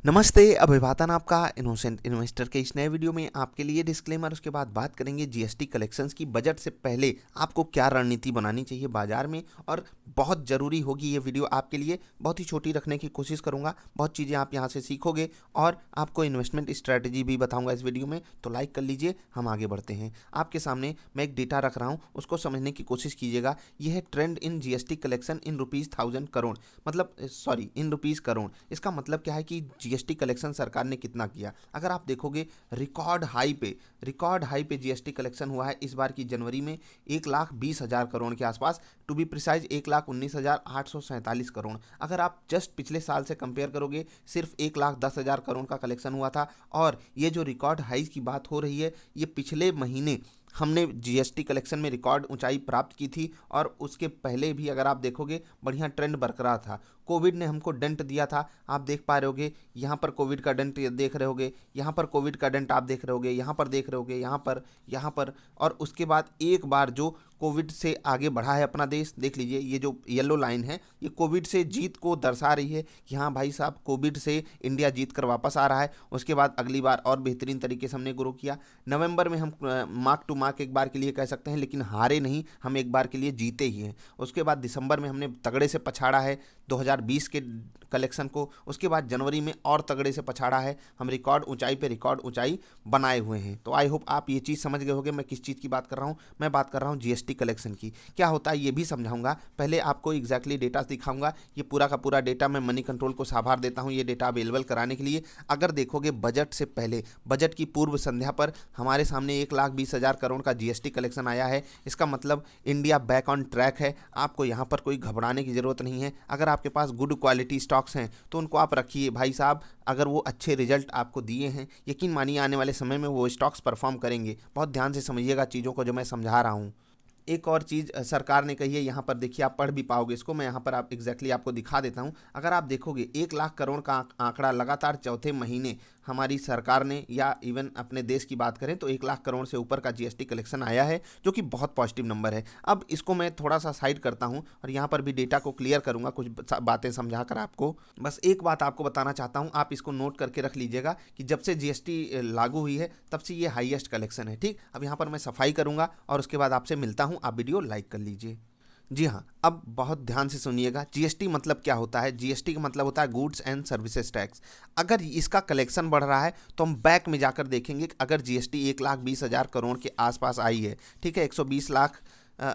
नमस्ते, अभिवादन आपका इनोसेंट इन्वेस्टर के इस नए वीडियो में आपके लिए डिस्क्लेमर। उसके बाद बात करेंगे जीएसटी कलेक्शंस की। बजट से पहले आपको क्या रणनीति बनानी चाहिए बाजार में, और बहुत ज़रूरी होगी ये वीडियो आपके लिए। बहुत ही छोटी रखने की कोशिश करूंगा, बहुत चीज़ें आप यहां से सीखोगे और आपको इन्वेस्टमेंट स्ट्रैटेजी भी बताऊंगा इस वीडियो में। तो लाइक कर लीजिए, हम आगे बढ़ते हैं। आपके सामने मैं एक डेटा रख रहा हूँ, उसको समझने की कोशिश कीजिएगा। यह है trend in GST collection in ₹1000 crore, मतलब सॉरी इन रुपीज़ करोड़। इसका मतलब क्या है कि जीएसटी कलेक्शन सरकार ने कितना किया। अगर आप देखोगे रिकॉर्ड हाई पे जीएसटी कलेक्शन हुआ है इस बार की जनवरी में 1,20,000 करोड़ के आसपास, टू बी प्रिसाइज 1,19,847 करोड़। अगर आप जस्ट पिछले साल से कंपेयर करोगे, सिर्फ 1,10,000 करोड़ का कलेक्शन हुआ था। और ये जो रिकॉर्ड हाइज की बात हो रही है, ये पिछले महीने हमने जीएसटी कलेक्शन में रिकॉर्ड ऊंचाई प्राप्त की थी, और उसके पहले भी अगर आप देखोगे बढ़िया ट्रेंड बरकरार था। कोविड ने हमको डंट दिया था, आप देख पा रहे होगे, यहाँ पर कोविड का डंट देख रहे होगे, यहाँ पर कोविड का डंट आप देख रहे होगे, यहाँ पर देख रहे होगे, यहाँ पर। और उसके बाद एक बार जो कोविड से आगे बढ़ा है अपना देश, देख लीजिए, ये जो येलो लाइन है ये कोविड से जीत को दर्शा रही है कि हाँ भाई साहब, कोविड से इंडिया जीत कर वापस आ रहा है। उसके बाद अगली बार और बेहतरीन तरीके से हमने ग्रो किया। नवंबर में हम मार्क टू मार्क एक बार के लिए कह सकते हैं, लेकिन हारे नहीं, हम एक बार के लिए जीते ही हैं। उसके बाद दिसंबर में हमने तगड़े से पछाड़ा है 2020 के कलेक्शन को। उसके बाद जनवरी में और तगड़े से पछाड़ा है, हम रिकॉर्ड ऊंचाई पे रिकॉर्ड ऊंचाई बनाए हुए हैं। तो आई होप आप ये चीज़ समझ गए होंगे मैं किस चीज़ की बात कर रहा हूँ। मैं बात कर रहा हूँ जीएसटी कलेक्शन की। क्या होता है ये भी समझाऊंगा, पहले आपको एग्जैक्टली डेटा दिखाऊंगा। ये पूरा का पूरा डेटा मैं मनी कंट्रोल को आभार देता हूँ ये डेटा अवेलेबल कराने के लिए। अगर देखोगे बजट से पहले, बजट की पूर्व संध्या पर हमारे सामने 1,20,000 करोड़ का जीएसटी कलेक्शन आया है। इसका मतलब इंडिया बैक ऑन ट्रैक है। आपको यहाँ पर कोई घबराने की ज़रूरत नहीं है। अगर आपके पास गुड क्वालिटी स्टॉक्स हैं तो उनको आप रखिए भाई साहब। अगर वो अच्छे रिजल्ट आपको दिए हैं, यकीन मानिए आने वाले समय में वो स्टॉक्स परफॉर्म करेंगे। बहुत ध्यान से समझिएगा चीज़ों को जो मैं समझा रहा हूँ। एक और चीज़ सरकार ने कही है, यहाँ पर देखिए, आप पढ़ भी पाओगे इसको, मैं यहाँ पर आप एग्जैक्टली आपको दिखा देता हूँ। अगर आप देखोगे 1,00,000 करोड़ का आंकड़ा लगातार चौथे महीने हमारी सरकार ने, या इवन अपने देश की बात करें तो 1,00,000 करोड़ से ऊपर का जीएसटी कलेक्शन आया है, जो कि बहुत पॉजिटिव नंबर है। अब इसको मैं थोड़ा सा साइड करता हूँ और यहाँ पर भी डेटा को क्लियर करूँगा, कुछ बातें समझा कर आपको। बस एक बात आपको बताना चाहता हूँ, आप इसको नोट करके रख लीजिएगा कि जब से जीएसटी लागू हुई है तब से ये हाईएस्ट कलेक्शन है। ठीक, अब यहाँ पर मैं सफाई करूँगा और उसके बाद आपसे मिलता हूँ। आप वीडियो लाइक कर लीजिए। जी हाँ, अब बहुत ध्यान से सुनिएगा। जीएसटी मतलब क्या होता है? जीएसटी का मतलब होता है गुड्स एंड सर्विसेज टैक्स। अगर इसका कलेक्शन बढ़ रहा है तो हम बैक में जाकर देखेंगे कि अगर जीएसटी 1,20,000 करोड़ के आसपास आई है, ठीक है,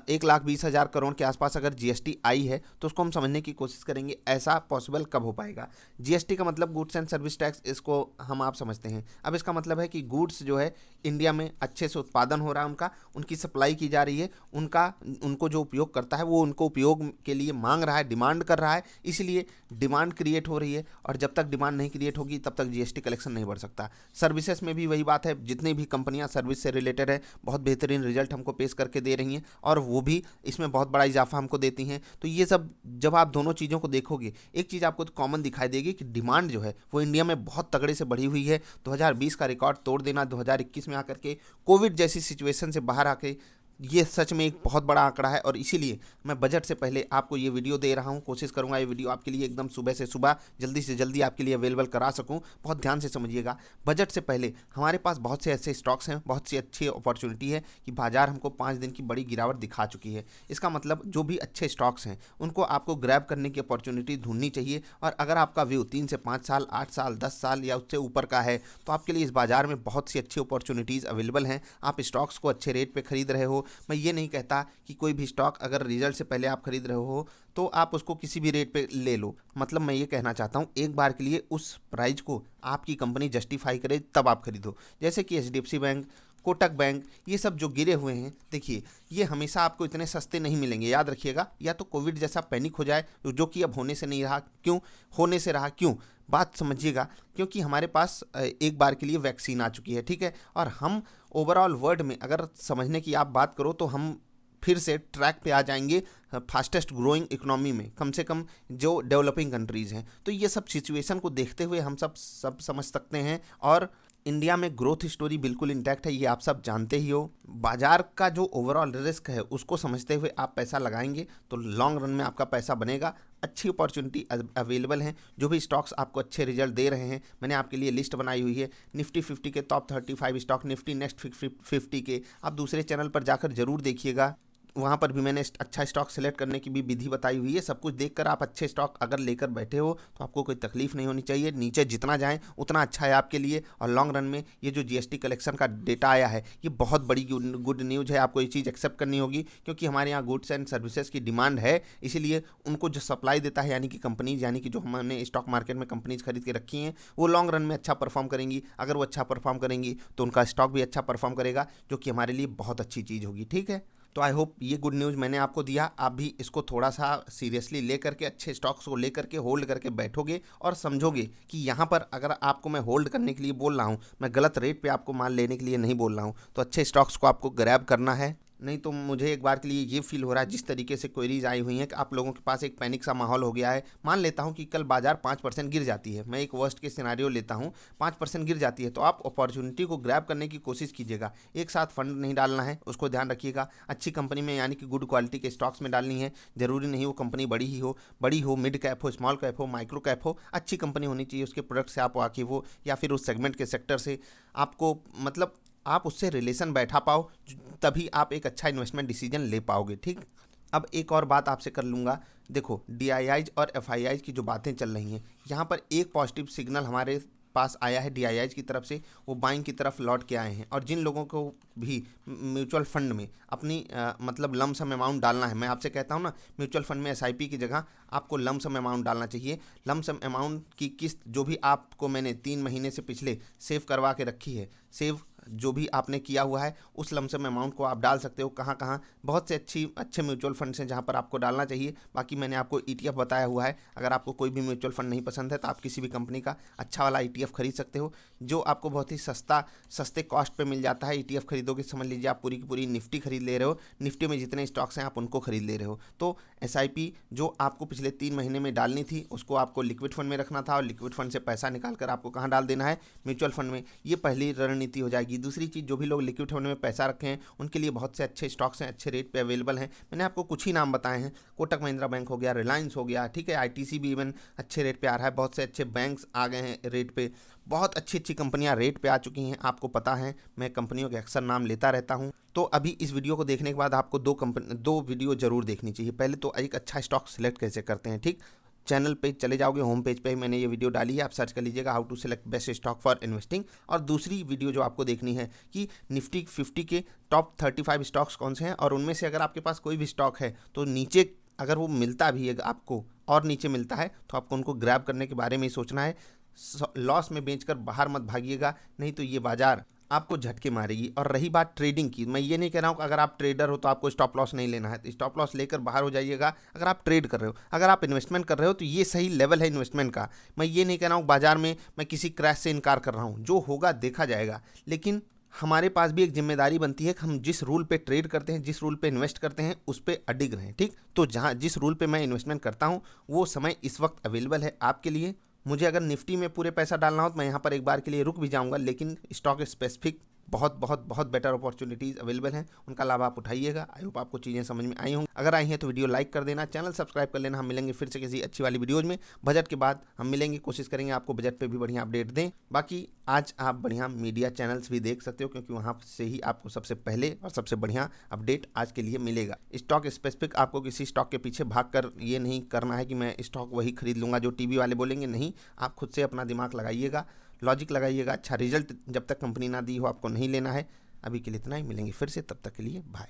1,20,000 करोड़ के आसपास अगर जीएसटी आई है, तो उसको हम समझने की कोशिश करेंगे ऐसा पॉसिबल कब हो पाएगा। जीएसटी का मतलब गुड्स एंड सर्विस टैक्स, इसको हम आप समझते हैं। अब इसका मतलब है कि गुड्स जो है इंडिया में अच्छे से उत्पादन हो रहा है, उनकी सप्लाई की जा रही है, उनको जो उपयोग करता है वो उनको उपयोग के लिए मांग रहा है, डिमांड कर रहा है, इसलिए डिमांड क्रिएट हो रही है। और जब तक डिमांड नहीं क्रिएट होगी तब तक जीएसटी कलेक्शन नहीं बढ़ सकता। सर्विसेज में भी वही बात है, जितनी भी कंपनियां सर्विस से रिलेटेड है बहुत बेहतरीन रिजल्ट हमको पेश करके दे रही हैं, और वो भी इसमें बहुत बड़ा इजाफा हमको देती हैं। तो ये सब जब आप दोनों चीज़ों को देखोगे, एक चीज़ आपको तो कॉमन दिखाई देगी कि डिमांड जो है वो इंडिया में बहुत तगड़े से बढ़ी हुई है। 2020 का रिकॉर्ड तोड़ देना 2021 में आकर के, कोविड जैसी सिचुएशन से बाहर आके, ये सच में एक बहुत बड़ा आंकड़ा है। और इसीलिए मैं बजट से पहले आपको ये वीडियो दे रहा हूँ। कोशिश करूँगा ये वीडियो आपके लिए एकदम सुबह से सुबह, जल्दी से जल्दी आपके लिए अवेलेबल करा सकूँ। बहुत ध्यान से समझिएगा। बजट से पहले हमारे पास बहुत से ऐसे स्टॉक्स हैं, बहुत सी अच्छी अपॉर्चुनिटी है कि बाजार हमको 5 दिन की बड़ी गिरावट दिखा चुकी है। इसका मतलब जो भी अच्छे स्टॉक्स हैं उनको आपको ग्रैब करने की अपॉर्चुनिटी ढूंढनी चाहिए। और अगर आपका व्यू 3 से 5 साल, 8 साल, 10 साल या उससे ऊपर का है, तो आपके लिए इस बाजार में बहुत सी अच्छी अपॉर्चुनिटीज़ अवेलेबल हैं। आप स्टॉक्स को अच्छे रेट पे खरीद रहे हो। मैं ये नहीं कहता कि कोई भी स्टॉक अगर रिजल्ट से पहले आप खरीद रहे हो तो आप उसको किसी भी रेट पे ले लो। मतलब मैं ये कहना चाहता हूँ, एक बार के लिए उस प्राइस को आपकी कंपनी जस्टिफाई करे तब आप खरीदो। जैसे कि एचडीएफसी बैंक, कोटक बैंक, ये सब जो गिरे हुए हैं, देखिए, ये हमेशा आपको इतने सस्ते नहीं मिलेंगे, याद रखिएगा। या तो कोविड जैसा पैनिक हो जाए, जो कि अब होने से नहीं रहा। क्यों होने से रहा? क्यों, बात समझिएगा। क्योंकि हमारे पास एक बार के लिए वैक्सीन आ चुकी है, ठीक है, और हम ओवरऑल वर्ल्ड में अगर समझने की आप बात करो तो हम फिर से ट्रैक पे आ जाएंगे फास्टेस्ट ग्रोइंग इकोनॉमी में, कम से कम जो डेवलपिंग कंट्रीज़ हैं। तो ये सब सिचुएशन को देखते हुए हम सब समझ सकते हैं। और इंडिया में ग्रोथ स्टोरी बिल्कुल इंटैक्ट है, ये आप सब जानते ही हो। बाजार का जो ओवरऑल रिस्क है उसको समझते हुए आप पैसा लगाएंगे तो लॉन्ग रन में आपका पैसा बनेगा। अच्छी अपॉर्चुनिटी अवेलेबल हैं। जो भी स्टॉक्स आपको अच्छे रिजल्ट दे रहे हैं, मैंने आपके लिए लिस्ट बनाई हुई है। निफ्टी 50 के टॉप 35 स्टॉक, निफ्टी नेक्स्ट 50 के, आप दूसरे चैनल पर जाकर जरूर देखिएगा। वहाँ पर भी मैंने अच्छा स्टॉक सेलेक्ट करने की भी विधि बताई हुई है। सब कुछ देखकर आप अच्छे स्टॉक अगर लेकर बैठे हो तो आपको कोई तकलीफ नहीं होनी चाहिए। नीचे जितना जाएं उतना अच्छा है आपके लिए। और लॉन्ग रन में ये जो जीएसटी कलेक्शन का डेटा आया है, ये बहुत बड़ी गुड न्यूज़ है। आपको ये चीज़ एक्सेप्ट करनी होगी, क्योंकि हमारे यहाँ गुड्स एंड सर्विसेज की डिमांड है। इसीलिए उनको जो सप्लाई देता है, यानी कि कंपनीज, यानी कि जो हमने स्टॉक मार्केट में कंपनीज खरीद के रखी हैं, वो लॉन्ग रन में अच्छा परफॉर्म करेंगी। अगर वो अच्छा परफॉर्म करेंगी तो उनका स्टॉक भी अच्छा परफॉर्म करेगा, जो कि हमारे लिए बहुत अच्छी चीज़ होगी। ठीक है, तो आई होप ये गुड न्यूज़ मैंने आपको दिया, आप भी इसको थोड़ा सा सीरियसली ले करके, अच्छे स्टॉक्स को ले करके होल्ड करके बैठोगे और समझोगे कि यहाँ पर अगर आपको मैं होल्ड करने के लिए बोल रहा हूँ, मैं गलत रेट पे आपको माल लेने के लिए नहीं बोल रहा हूँ। तो अच्छे स्टॉक्स को आपको ग्रैब करना है। नहीं तो मुझे एक बार के लिए ये फील हो रहा है, जिस तरीके से क्वेरीज आई हुई हैं, कि आप लोगों के पास एक पैनिक सा माहौल हो गया है। मान लेता हूं कि कल बाजार 5% गिर जाती है, मैं एक वर्स्ट के सिनारियो लेता हूं, 5% गिर जाती है, तो आप अपॉर्चुनिटी को ग्रैब करने की कोशिश कीजिएगा। एक साथ फंड नहीं डालना है, उसको ध्यान रखिएगा। अच्छी कंपनी में, यानी कि गुड क्वालिटी के स्टॉक्स में डालनी है। जरूरी नहीं वो कंपनी बड़ी हो, मिड कैप हो, स्मॉल कैप हो, माइक्रो कैप हो, अच्छी कंपनी होनी चाहिए। उसके प्रोडक्ट से आप वाकिफ हो, या फिर उस सेगमेंट के सेक्टर से आपको मतलब आप उससे रिलेशन बैठा पाओ, तभी आप एक अच्छा इन्वेस्टमेंट डिसीजन ले पाओगे। ठीक, अब एक और बात आपसे कर लूँगा। देखो, डीआईआईज और एफआईआईज की जो बातें चल रही हैं, यहाँ पर एक पॉजिटिव सिग्नल हमारे पास आया है डीआईआईज की तरफ से, वो बाइंग की तरफ लौट के आए हैं। और जिन लोगों को भी म्यूचुअल फंड में अपनी मतलब लमसम अमाउंट डालना है, मैं आपसे कहता हूँ ना, म्यूचुअल फंड में एसआईपी की जगह आपको लमसम अमाउंट डालना चाहिए। लमसम अमाउंट की किस्त जो भी आपको मैंने 3 महीने से पिछले सेव करवा के रखी है, सेव जो भी आपने किया हुआ है, उस लमसम अमाउंट को आप डाल सकते हो। कहाँ कहाँ बहुत से अच्छे म्यूचुअल फंड्स हैं जहाँ पर आपको डालना चाहिए। बाकी मैंने आपको ईटीएफ बताया हुआ है। अगर आपको कोई भी म्यूचुअल फंड नहीं पसंद है तो आप किसी भी कंपनी का अच्छा वाला ईटीएफ खरीद सकते हो, जो आपको बहुत ही सस्ते कॉस्ट पे मिल जाता है। ईटीएफ खरीदोगे, समझ लीजिए आप पूरी की पूरी निफ्टी खरीद ले रहे हो। निफ्टी में जितने स्टॉक्स हैं आप उनको खरीद ले रहे हो। तो एसआईपी जो आपको पिछले 3 महीने में डालनी थी, उसको आपको लिक्विड फंड में रखना था, और लिक्विड फंड से पैसा निकाल कर आपको कहाँ डाल देना है, म्यूचुअल फंड में। ये पहली रणनीति हो जाएगी। दूसरी चीज़, जो भी लोग लिक्विड फंड में पैसा रखे हैं, उनके लिए बहुत से अच्छे स्टॉक्स हैं, अच्छे रेट पे अवेलेबल हैं। मैंने आपको कुछ ही नाम बताए हैं। कोटक महिंद्रा बैंक हो गया, रिलायंस हो गया, ठीक है, आईटीसी भी इवन अच्छे रेट पे आ रहा है। बहुत से अच्छे बैंक्स आ गए हैं रेट पे, बहुत अच्छी अच्छी कंपनियां रेट पे आ चुकी हैं। आपको पता है मैं कंपनियों के अक्सर नाम लेता रहता हूं। तो अभी इस वीडियो को देखने के बाद आपको दो वीडियो जरूर देखनी चाहिए। पहले तो एक अच्छा स्टॉक सिलेक्ट कैसे करते हैं, ठीक, चैनल पे चले जाओगे, होम पेज पे मैंने ये वीडियो डाली है, आप सर्च कर लीजिएगा how to select best stock for investing. और दूसरी वीडियो जो आपको देखनी है कि निफ्टी 50 के टॉप 35 स्टॉक्स कौन से हैं, और उनमें से अगर आपके पास कोई भी स्टॉक है तो नीचे अगर वो मिलता भी है आपको, और नीचे मिलता है, तो आपको उनको ग्रैब करने के बारे में ही सोचना है। लॉस में बेचकर बाहर मत भागिएगा, नहीं तो ये बाजार आपको झटके मारेगी। और रही बात ट्रेडिंग की, मैं ये नहीं कह रहा हूँ कि अगर आप ट्रेडर हो तो आपको स्टॉप लॉस नहीं लेना है, तो स्टॉप लॉस लेकर बाहर हो जाइएगा। अगर आप ट्रेड कर रहे हो, अगर आप इन्वेस्टमेंट कर रहे हो, तो ये सही लेवल है इन्वेस्टमेंट का। मैं ये नहीं कह रहा हूँ बाजार में मैं किसी क्रैश से इनकार कर रहा हूँ, जो होगा देखा जाएगा। लेकिन हमारे पास भी एक जिम्मेदारी बनती है कि हम जिस रूल पे ट्रेड करते हैं, जिस रूल पे इन्वेस्ट करते हैं, उस पे अडिग रहें। ठीक, तो जहाँ जिस रूल पे मैं इन्वेस्टमेंट करता हूँ, वो समय इस वक्त अवेलेबल है आपके लिए। मुझे अगर निफ्टी में पूरे पैसा डालना हो तो मैं यहाँ पर एक बार के लिए रुक भी जाऊँगा, लेकिन स्टॉक स्पेसिफिक बहुत बहुत बहुत बेटर अपॉर्चुनिटीज़ अवेलेबल हैं, उनका लाभ आप उठाइएगा। आई होप आपको चीज़ें समझ में आई होंगी। अगर आई हैं तो वीडियो लाइक कर देना, चैनल सब्सक्राइब कर लेना। हम मिलेंगे फिर से किसी अच्छी वाली वीडियोज़ में। बजट के बाद हम मिलेंगे, कोशिश करेंगे आपको बजट पे भी बढ़िया अपडेट दें। बाकी आज आप बढ़िया मीडिया चैनल्स भी देख सकते हो, क्योंकि वहाँ से ही आपको सबसे पहले और सबसे बढ़िया अपडेट आज के लिए मिलेगा। स्टॉक स्पेसिफिक आपको किसी स्टॉक के पीछे भाग कर ये नहीं करना है कि मैं स्टॉक वही खरीद लूँगा जो टीवी वाले बोलेंगे, नहीं। आप खुद से अपना दिमाग लगाइएगा, लॉजिक लगाइएगा। अच्छा रिजल्ट जब तक कंपनी ना दी हो आपको नहीं लेना है। अभी के लिए इतना ही, मिलेंगे फिर से, तब तक के लिए बाय।